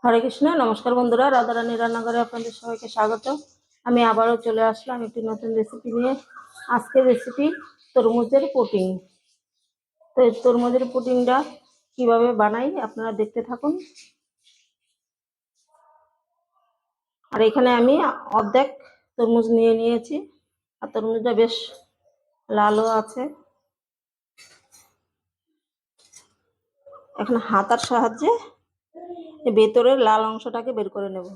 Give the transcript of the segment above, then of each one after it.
হরে কৃষ্ণ। নমস্কার বন্ধুরা, রাধারানী রান্নাঘরে আপনাদের সবাইকে স্বাগত। আমি আবারও চলে আসলাম একটি নতুন রেসিপি নিয়ে। আজকের রেসিপি তরমুজের পুডিং। তো এই তরমুজের পুডিংটা কিভাবে বানাই আপনারা দেখতে থাকুন। আর এখানে আমি অর্ধেক তরমুজ নিয়ে নিয়েছি, আর তরমুজটা বেশ লালও আছে। এখন হাতার সাহায্যে ভেতরের লাল অংশটাকে বের করে নেব।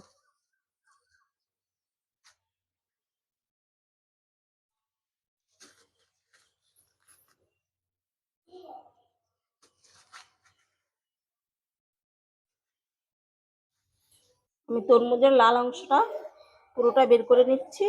আমি তরমুজের লাল অংশটা পুরোটা বের করে নিচ্ছি।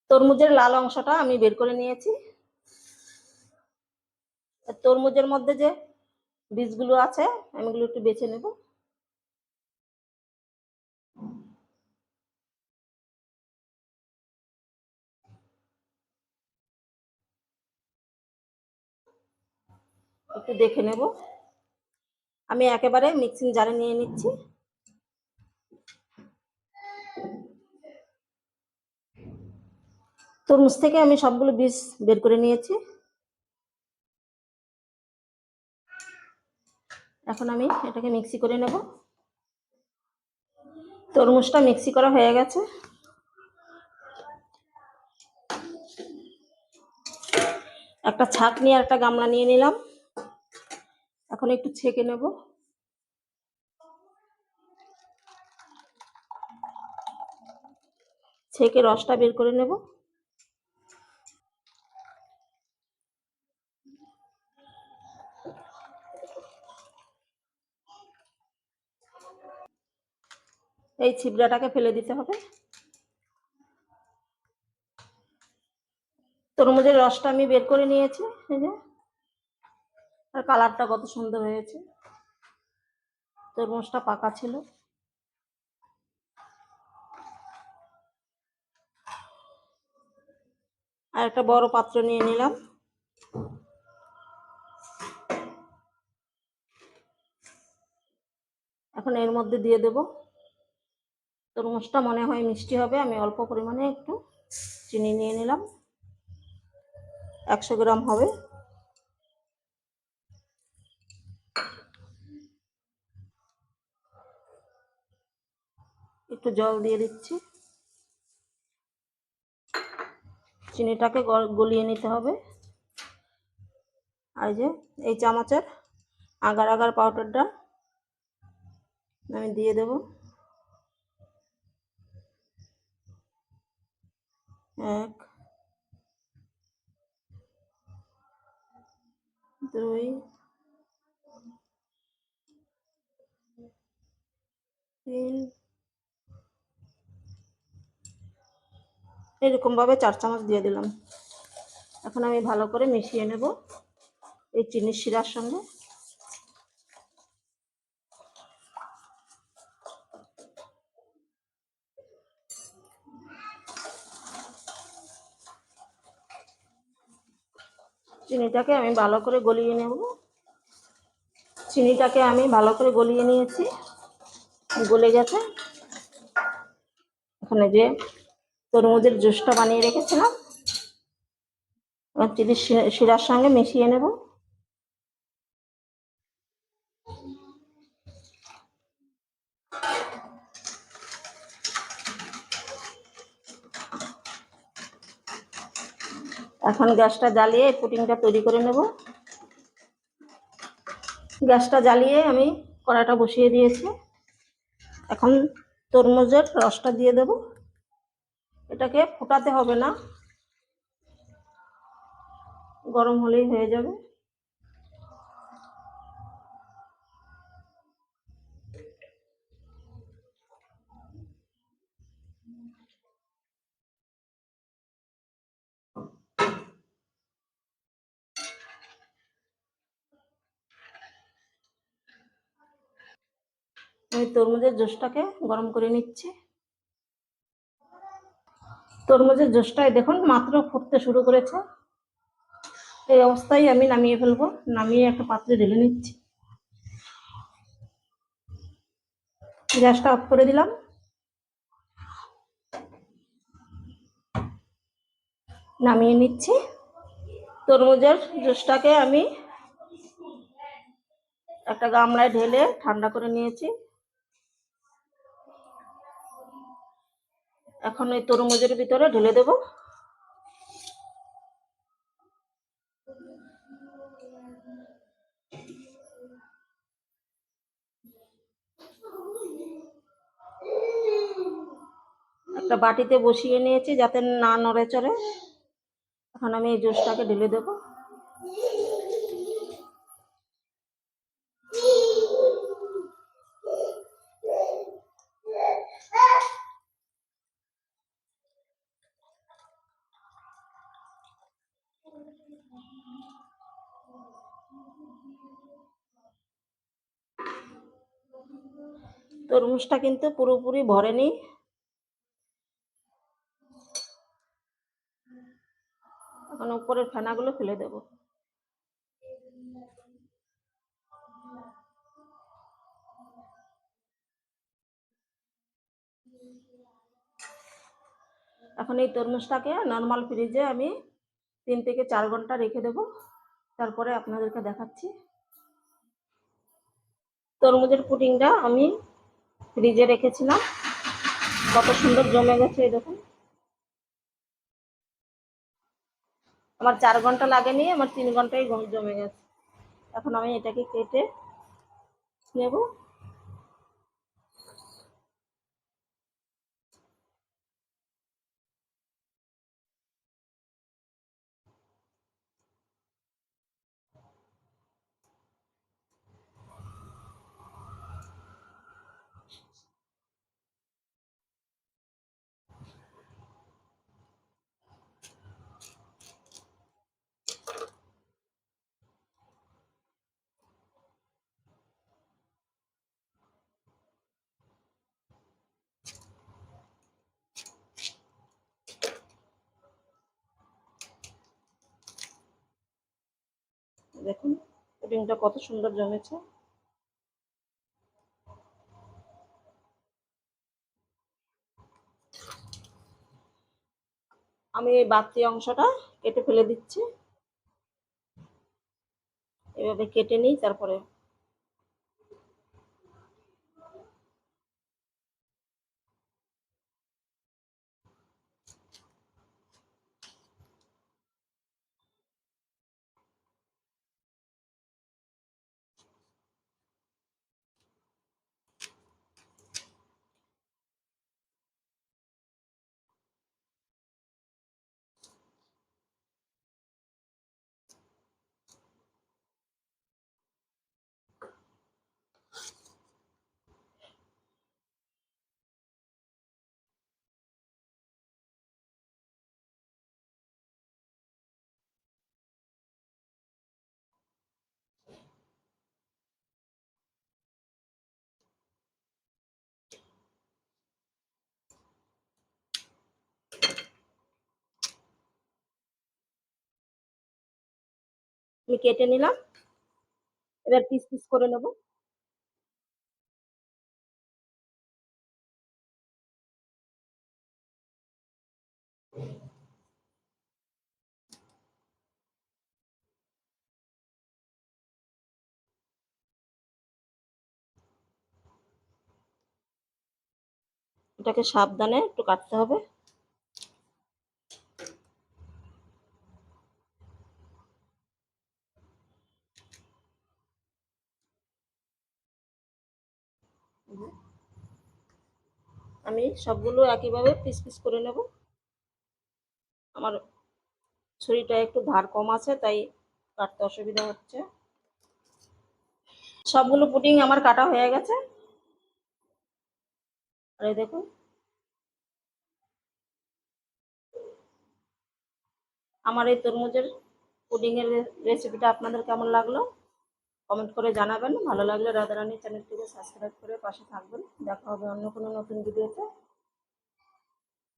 তরমুজের লাল অংশটা আমি বের করে নিয়েছি। তরমুজের মধ্যে যে বীজগুলো আছে আমি এগুলো একটু বেছে নেব। একটু দেখে নেব। আমি একেবারে মিক্সিং জারে নিয়ে নিচ্ছি। তরমুজ থেকে আমি সবগুলো বীজ বের করে নিয়েছি। এখন আমি এটাকে মিক্সি করে নেব। তরমুজটা মিক্সি করা হয়ে গেছে। একটা ছাঁকনি আর একটা গামলা নিয়ে নিলাম। এখন একটু ছেঁকে নেব। ছেঁকে রসটা বের করে নেব। এই ছিবড়াটাকে ফেলে দিতে হবে। তরমুজের রসটা আমি বের করে নিয়েছি, এই যে, আর কালারটা কত সুন্দর হয়েছে। তরমুজটা পাকা ছিল। আর একটা বড় পাত্র নিয়ে নিলাম। এখন এর মধ্যে দিয়ে দেব। তরমুজটা মনে হয় মিষ্টি হবে, আমি অল্প পরিমাণে একটু চিনি নিয়ে নিলাম। 100 গ্রাম হবে। একটু জল দিয়ে দিচ্ছি। চিনিটাকে গলিয়ে নিতে হবে। আর যে এই চামচের আগার আগার পাউডারটা আমি দিয়ে দেব। 1 2 3 এরকম ভাবে 4 চামচ দিয়ে দিলাম। এখন আমি ভালো করে মিশিয়ে নেব এই চিনির শিরার সঙ্গে। চিনিটাকে আমি ভালো করে গলিয়ে নেব। চিনিটাকে আমি ভালো করে গলিয়ে নিয়েছি, গলে গেছে। এখানে যে তরমুজের জুসটা বানিয়ে রেখেছিলাম চিনির শিরার সঙ্গে মিশিয়ে নেব। এখন গ্যাসটা জ্বালিয়ে পুডিংটা তৈরি করে নেব। গ্যাসটা জ্বালিয়ে আমি কড়াইটা বসিয়ে দিয়েছি। এখন তরমুজের রসটা দিয়ে দেব। এটাকে ফোটাতে হবে না, গরম হলেই হয়ে যাবে। আমি তরমুজের জুসটাকে গরম করে নিচ্ছি। তরমুজের জুসটাই দেখুন মাত্র ফুটতে শুরু করেছে। এই অবস্থায় আমি নামিয়ে ফেলবো। নামিয়ে একটা পাত্রে ঢেলে নিচ্ছি। গ্যাসটা অফ করে দিলাম। নামিয়ে নিচ্ছি। তরমুজের জুসটাকে আমি একটা গামলায় ঢেলে ঠান্ডা করে নিয়েছি। এখন ওই তরমুজের ভিতরে ঢেলে দেব। একটা বাটিতে বসিয়ে নিয়েছি যাতে না নড়ে চড়ে। এখন আমি এই জুসটাকে ঢেলে দেব। তরমুজটা কিন্তু পুরোপুরি ভরেনি। এখন উপরের ফেনাগুলো ফেলে দেব। এখন এই তরমুজটাকে নর্মাল ফ্রিজে আমি 3 থেকে 4 ঘন্টা রেখে দেব। তারপরে আপনাদেরকে দেখাচ্ছি। তরমুজের পুডিংটা আমি ফ্রিজে রেখেছিলাম, কত সুন্দর জমে গেছে। এই দেখুন, আমার 4 ঘন্টা লাগেনি, আমার 3 ঘন্টায় জমে গেছে। এখন আমি এটাকে কেটে নেব। দেখুন পুডিংটা কত সুন্দর জমেছে। আমি এই বাড়তি অংশটা কেটে ফেলে দিচ্ছি। এভাবে কেটে নিই, তারপরে আমি কেটে নিলাম। এবার পিস পিস করে নেব। এটাকে সাবধানে একটু কাটতে হবে। আমি সবগুলো একইভাবে পিস পিস করে নেব। আমার ছুরিটা একটু ধার কম আছে, তাই কাটতে অসুবিধা হচ্ছে। সবগুলো পুডিং আমার কাটা হয়ে গেছে। আর এই দেখুন, আমার এই তরমুজের পুডিংয়ের রেসিপিটা আপনাদের কেমন লাগলো কমেন্ট করে জানাবেন। ভালো লাগলে রাধারানী চ্যানেলটিকে সাবস্ক্রাইব করে পাশে থাকবেন। দেখা হবে অন্য কোনো নতুন ভিডিওতে।